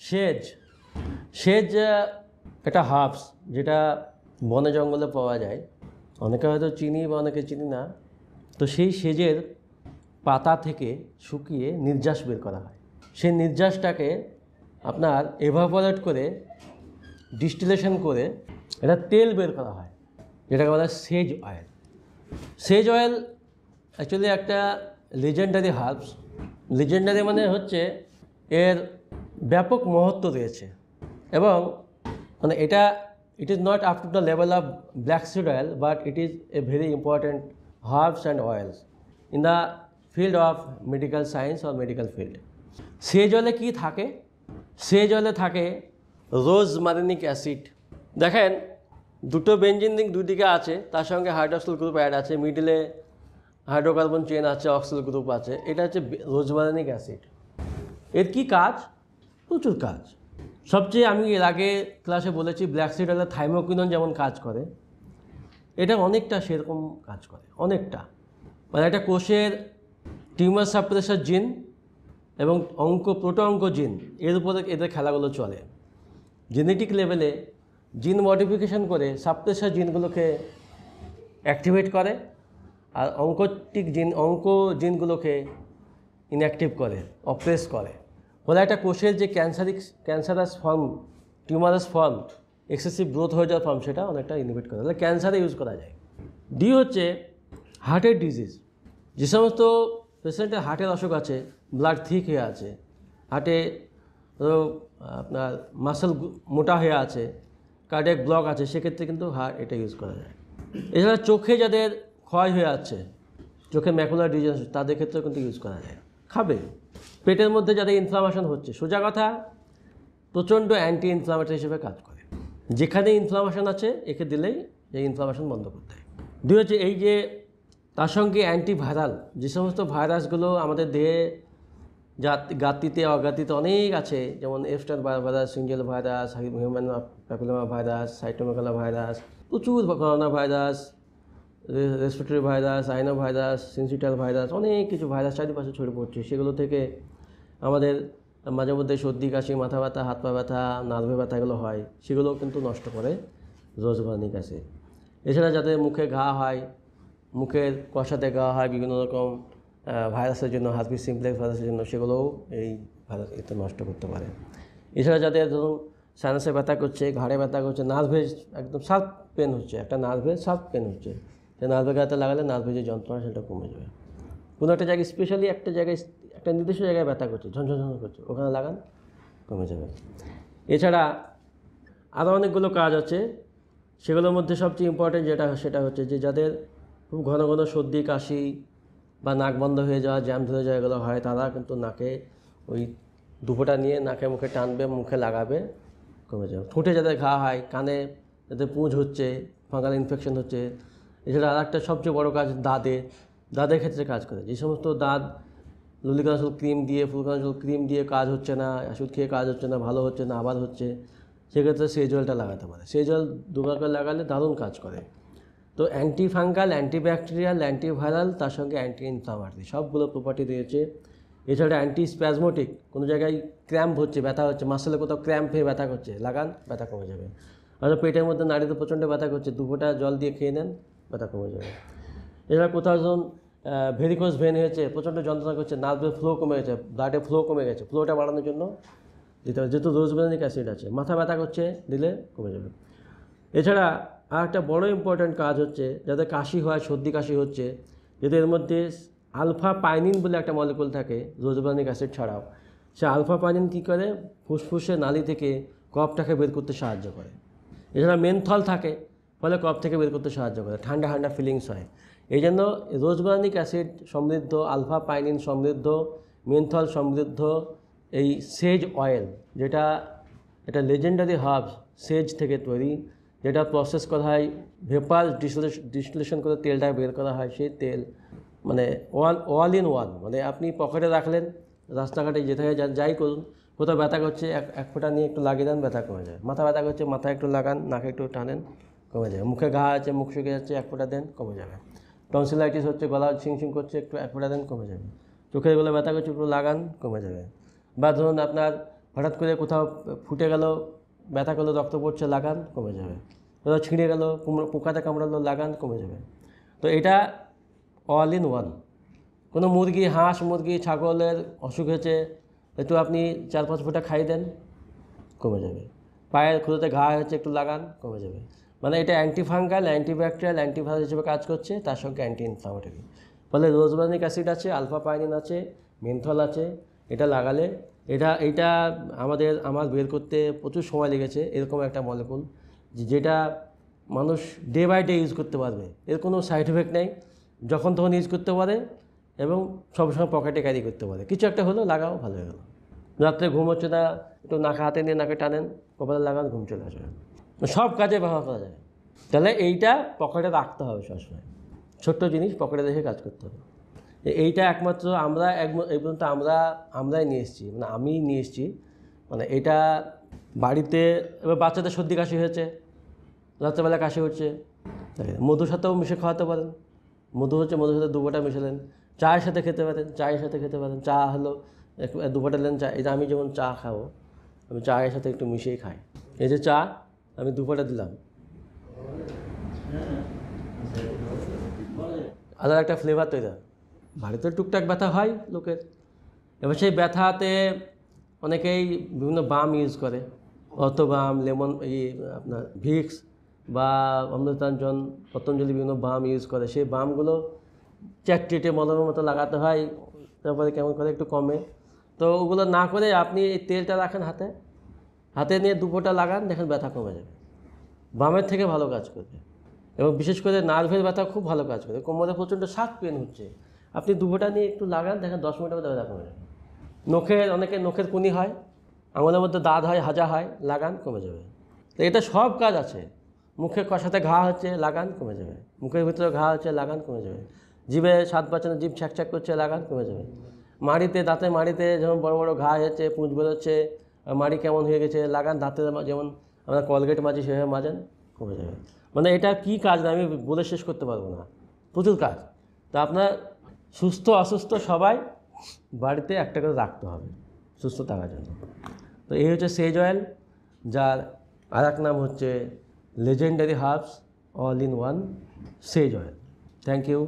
সেজ সেজ একটা হার্বস, যেটা বনে জঙ্গলে পাওয়া যায়। অনেকে হয়তো চিনি বা অনেকে চিনি না। তো সেই সেজের পাতা থেকে শুকিয়ে নির্যাস বের করা হয়। সেই নির্যাসটাকে আপনার এভাপোরেট করে ডিস্টিলেশন করে এটা তেল বের করা হয়, যেটাকে বলা হয় sage oil. Sage oil actually একটা লিজেন্ডারি হার্বস। লিজেন্ডারি মানে হচ্ছে এর ব্যাপক মহত্ব রয়েছে, এবং মানে এটা it is not up to the level of black seed oil, but it is a very important herbs and oils in the field of medical science or medical field. Sage অয়েলে কী থাকে? সেজ অয়েলে থাকে rosmarinic acid. দেখেন, দুটো benzene ring দুদিকে আছে, তার সঙ্গে হাইড্রক্সিল গ্রুপ অ্যাড আছে, মিডলে হাইড্রোকার্বন চেন আছে, অক্সিল গ্রুপ আছে। এটা হচ্ছে রোজমারিনিক অ্যাসিড। এর কি কাজ? প্রচুর কাজ। সবচেয়ে আমি এর আগে ক্লাসে বলেছি ব্ল্যাক সিড অয়েলে থাইমোকিনন যেমন কাজ করে, এটা অনেকটা সেরকম কাজ করে, অনেকটা। মানে একটা কোষের টিউমার সাপ্রেসার জিন এবং প্রোটো অঙ্ক জিন, এর উপরে এদের খেলাগুলো চলে। জেনেটিক লেভেলে জিন মডিফিকেশন করে সাপ্রেসার জিনগুলোকে অ্যাক্টিভেট করে, আর অঙ্ক জিনগুলোকে ইনঅ্যাক্টিভ করে, অপ্রেস করে। ফলে একটা কোষের যে cancerous form, tumorous form, excessive growth হয়ে যাওয়ার ফর্ম, সেটা অনেকটা ইনহিবিট করে। তাহলে ক্যান্সারে ইউজ করা যায়। ডি হচ্ছে হার্টের ডিজিজ। যে সমস্ত পেশেন্টের হার্টের অসুখ আছে, ব্লাড থিক হয়ে আছে, হার্টে আপনার মাসেল মোটা হয়ে আছে, কার্ডিয়াক ব্লক আছে, সেক্ষেত্রে কিন্তু এটা ইউজ করা যায়। এছাড়া চোখে যাদের ক্ষয় হয়ে আছে, চোখে ম্যাকুলার ডিজিজ, তাদের ক্ষেত্রেও কিন্তু ইউজ করা যায়। খাবে। পেটের মধ্যে যাদের ইনফ্লামেশন হচ্ছে, সোজা কথা, প্রচণ্ড অ্যান্টি ইনফ্লামেটরি হিসেবে কাজ করে। যেখানে ইনফ্লামেশন আছে একে দিলেই এই ইনফ্লামেশন বন্ধ করতে হয়। দুই হচ্ছে এই যে তার সঙ্গে অ্যান্টিভাইরাল, যে সমস্ত ভাইরাসগুলো আমাদের দেহে গাতিতে অগাতিতে অনেক আছে, যেমন এফস্টার ভাইরাস, সিঞ্জেল virus, human papilloma virus, cytomegalo virus, প্রচুর করোনা ভাইরাস, রেসপিরেটরি ভাইরাস, আইনো ভাইরাস, সিনসিটাল ভাইরাস, অনেক কিছু ভাইরাস চারিপাশে ছড়িয়ে পড়ছে। সেগুলো থেকে আমাদের মাঝে মধ্যে সর্দি কাশি, মাথা ব্যথা, হাত পা ব্যথা, নার্ভে ব্যথা এগুলো হয়, সেগুলোও কিন্তু নষ্ট করে রোজমারিনিক অ্যাসিড। এছাড়া যাদের মুখে ঘা হয়, মুখের কষাতে ঘা হয় বিভিন্ন রকম ভাইরাসের জন্য, হার্পিস সিমপ্লেক্স ভাইরাসের জন্য, সেগুলোও এই ভাইরাস এতে নষ্ট করতে পারে। এছাড়া যাদের ধরুন সাইনাসে ব্যথা করছে, ঘাড়ে ব্যথা করছে, নার্ভে একদম শার্প পেন হচ্ছে, একটা নার্ভে শার্প পেন হচ্ছে, সেই নার্ভে গাতে লাগালে নার্ভে যে যন্ত্রণা সেটা কমে যাবে। কোনো একটা জায়গায় স্পেশালি একটা জায়গায়, একটা নির্দিষ্ট জায়গায় ব্যথা করছে, ঝনঝন করছে, ওখানে লাগান, কমে যাবে। এছাড়া আরও অনেকগুলো কাজ আছে, সেগুলোর মধ্যে সবচেয়ে ইম্পর্টেন্ট সেটা হচ্ছে যে যাদের খুব ঘন ঘন সর্দি কাশি বা নাক বন্ধ হয়ে যাওয়া, জ্যাম ধরে যাওয়া এগুলো হয়, তারা কিন্তু নাকে ওই দুপোটা নিয়ে নাকে মুখে টানবে, মুখে লাগাবে, কমে যাবে। ঠোঁটে যাদের ঘা হয়, কানে যাদের পুঁজ হচ্ছে, ফাঙ্গাল ইনফেকশন হচ্ছে। এছাড়া আর একটা সবচেয়ে বড় কাজ দাঁতের ক্ষেত্রে কাজ করে। যে সমস্ত দাঁত লুলিকানাশল ক্রিম দিয়ে, ফ্লুকানাশল ক্রিম দিয়ে কাজ হচ্ছে না, ওষুধ খেয়ে কাজ হচ্ছে না, ভালো হচ্ছে না, আবার হচ্ছে, সেক্ষেত্রে সেই জলটা লাগাতে পারে। সেই জল দুবার করে লাগালে দারুণ কাজ করে। তো অ্যান্টি ফাঙ্গাল, অ্যান্টিব্যাকটেরিয়াল, অ্যান্টিভাইরাল, তার সঙ্গে অ্যান্টি ইনফ্লামেটরি সবগুলো প্রপার্টি রয়েছে। এছাড়া অ্যান্টি স্প্যাজমোটিক, কোনো জায়গায় ক্র্যাম্প হচ্ছে, ব্যথা হচ্ছে, মাসেলে কোথাও ক্র্যাম্প হয়ে ব্যথা করছে, লাগান, ব্যথা কমে যাবে। হয়তো পেটের মধ্যে নাড়িতে প্রচণ্ড ব্যথা করছে, দুপোটা জল দিয়ে খেয়ে নেন, ব্যথা কমে যাবে। এছাড়া কোথাও যখন ভেরিকোজ ভেন হয়েছে, প্রচণ্ড যন্ত্রণা করছে, নার্ভের ফ্লো কমে গেছে, ব্লাডের ফ্লো কমে গেছে, ফ্লোটা বাড়ানোর জন্য দিতে হবে, যেহেতু রোজমারিনিক অ্যাসিড আছে। মাথা ব্যথা করছে, দিলে কমে যাবে। এছাড়া আর একটা বড় ইম্পর্ট্যান্ট কাজ হচ্ছে, যাদের কাশি হয়, সর্দি কাশি হচ্ছে, যদি এর মধ্যে আলফা পাইনিন বলে একটা মলিকুল থাকে রোজমারিনিক অ্যাসিড ছাড়াও, সে আলফা পাইনিন কী করে, ফুসফুসে নালি থেকে কফটাকে বের করতে সাহায্য করে। এছাড়া মেনথল থাকে, ফলে কফ থেকে বের করতে সাহায্য করে, ঠান্ডা ঠান্ডা ফিলিংস হয়। এই জন্য রোজমারিনিক অ্যাসিড সমৃদ্ধ, আলফা পাইনিন সমৃদ্ধ, মেনথল সমৃদ্ধ এই সেজ অয়েল, যেটা এটা লেজেন্ডারি হার্বস সেজ থেকে তৈরি, যেটা প্রসেস করা হয়, ভেপার ডিস্টিলেশন করে তেলটা বের করা হয়, সেই তেল মানে অল ইন ওয়ান। মানে আপনি পকেটে রাখলেন, রাস্তাঘাটে যেতে হয়, যাই করুন, কোথাও ব্যথা করছে, এক ফোঁটা নিয়ে একটু লাগিয়ে দেন, ব্যথা কমে যায়। মাথা ব্যথা করছে, মাথায় একটু লাগান, নাকে একটু টানেন, কমে যাবে। মুখে ঘা আছে, মুখ শুকিয়ে যাচ্ছে, এক ফোঁটা দেন, কমে যাবে। টনসিলাইটিস হচ্ছে, গলা ছিংছিং করছে, একটু এক ফোঁটা দেন, কমে যাবে। চোখের গোলা ব্যথা করছে, একটু লাগান, কমে যাবে। বা ধরুন আপনার হঠাৎ করে কোথাও ফুটে গেল, ব্যথা করলো, রক্ত পড়ছে, লাগান, কমে যাবে। কোথাও ছিঁড়ে গেল, পোকাতে কামড়ালো, লাগান, কমে যাবে। তো এটা অল ইন ওয়ান। কোনো মুরগি, হাঁস, মুরগি, ছাগলের অসুখ হয়েছে, একটু আপনি 4-5 ফোঁটা খাইয়ে দেন, কমে যাবে। পায়ের খুঁড়োতে ঘা হয়েছে, একটু লাগান, কমে যাবে। মানে এটা অ্যান্টিফাঙ্গাল, অ্যান্টিব্যাকটেরিয়াল, অ্যান্টিভাইরাস হিসেবে কাজ করছে, তার সঙ্গে অ্যান্টি ইনফ্লামেটরি। ফলে রোজমেরিক অ্যাসিড আছে, আলফা পাইনিন আছে, মেন্থল আছে। এটা লাগালে এটা আমার বের করতে প্রচুর সময় লেগেছে। এরকম একটা মলিকুল যেটা মানুষ ডে বাই ডে ইউজ করতে পারবে, এর কোনো সাইড এফেক্ট নেই, যখন তখন ইউজ করতে পারে এবং সবসময় পকেটে ক্যারি করতে পারে। কিছু একটা হলো, লাগাও, ভালো হয়ে গেল। রাত্রে ঘুম হচ্ছে না, একটু নাকে হাতে নিয়ে নাকে টানেন, কপালে লাগান, ঘুম চলে আসবে। সব কাজে ব্যবহার করা যায়। তাহলে এইটা পকেটে রাখতে হবে সবসময়, ছোট্ট জিনিস পকেটে রেখে কাজ করতে হবে। এইটা একমাত্র আমরা এই পর্যন্ত আমরাই নিয়ে এসেছি, মানে আমি নিয়ে এসেছি। মানে এটা বাড়িতে, এবার বাচ্চাদের সর্দি কাশি হয়েছে, রাত্রেবেলা কাশি হচ্ছে, মধুর সাথেও মিশে খাওয়াতে পারেন। মধুর সাথে 2 ফোঁটা মিশালেন, চায়ের সাথে খেতে পারেন, চা হলো 2 ফোঁটা নেন চা। এটা আমি যেমন চা খাবো, আমি চায়ের সাথে একটু মিশিয়েই খাই। এই যে চা আমি 2 ফোঁটা দিলাম, আলাদা একটা ফ্লেভার তৈরি হয়। বাড়িতে টুকটাক ব্যথা হয় লোকের, এবার সেই ব্যথাতে অনেকেই বিভিন্ন বাম ইউজ করে, অর্থবাম, লেমন, আপনার ভিক্স বা অমৃতাঞ্জন, পতঞ্জলি বিভিন্ন বাম ইউজ করে। সেই বামগুলো চ্যাটটেটে মলমের মতো লাগাতে হয়, তারপরে কেমন করে একটু কমে। তো ওগুলো না করে আপনি এই তেলটা রাখেন হাতে নিয়ে 2 ফোঁটা লাগান, দেখেন ব্যথা কমে যাবে। বামের থেকে ভালো কাজ করবে। এবং বিশেষ করে নার্ভের ব্যথা খুব ভালো কাজ করে। কোমরে প্রচণ্ড শাক পেন হচ্ছে, আপনি 2 ফোঁটা নিয়ে একটু লাগান, দেখেন 10 মিনিটের মধ্যে ব্যথা কমে যাবে। অনেকের নখের কুনি হয়, আঙুলের মধ্যে দাঁত হয়, হাজা হয়, লাগান, কমে যাবে। তো এটা সব কাজ আছে। মুখে কষাতে ঘা হচ্ছে, লাগান, কমে যাবে। মুখের ভিতরে ঘা হচ্ছে, লাগান, কমে যাবে। জিভে স্বাদ পাচ্ছে না, জিভ ছ্যাঁক করছে, লাগান, কমে যাবে। দাঁতের মাড়িতে যেমন বড় বড় ঘা হয়েছে, পুঁজ বেরোচ্ছে, মাড়ি কেমন হয়ে গেছে, লাগান। দাঁতে যেমন আমরা কলগেট মাজি সেভাবে মাজেন, কমে যাবে। মানে এটা কি কাজ না আমি বলে শেষ করতে পারবো না, প্রচুর কাজ। তা আপনার সুস্থ অসুস্থ সবাই বাড়িতে একটা করে রাখতে হবে সুস্থ থাকার জন্য। তো এই হচ্ছে সেজ অয়েল, যার আর এক নাম হচ্ছে legendary herbs all in one sage oil. Thank you.